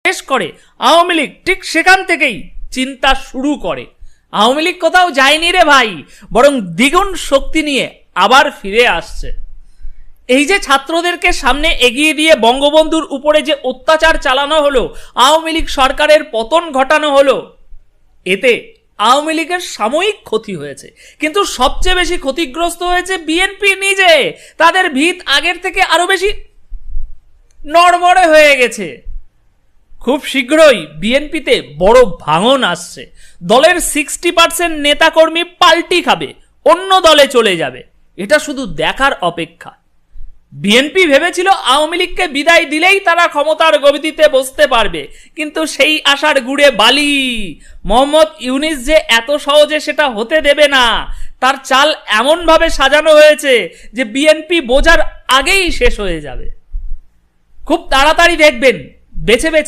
শেষ করে আওয়ামী লীগ ঠিক সেখান থেকেই চিন্তা শুরু করে। আওয়ামী লীগ কোথাও যায়নি রে ভাই, বরং দ্বিগুণ শক্তি নিয়ে আবার ফিরে আসছে। এই যে ছাত্রদেরকে সামনে এগিয়ে দিয়ে বঙ্গবন্ধুর উপরে যে অত্যাচার চালানো হলো, আওয়ামী লীগ সরকারের পতন ঘটানো হলো, এতে আওয়ামী লীগের সাময়িক ক্ষতি হয়েছে, কিন্তু সবচেয়ে বেশি ক্ষতিগ্রস্ত হয়েছে বিএনপি নিজে। তাদের ভিত আগের থেকে আরো বেশি নড়বড়ে হয়ে গেছে। খুব শীঘ্রই বিএনপিতে বড় ভাঙন আসছে। দলের 60% নেতাকর্মী পাল্টি খাবে, অন্য দলে চলে যাবে। এটা শুধু দেখার অপেক্ষা। বিএনপি ভেবেছিল আওয়ামী লীগকে বিদায় দিলেই তারা ক্ষমতার গদিতে বসতে পারবে, কিন্তু সেই আশার গুড়ে বালি। মোহাম্মদ ইউনিস যে এত সহজে সেটা হতে দেবে না। তার চাল এমনভাবে সাজানো হয়েছে যে বিএনপি বোঝার আগেই শেষ হয়ে যাবে। খুব তাড়াতাড়ি দেখবেন বেছে বেছে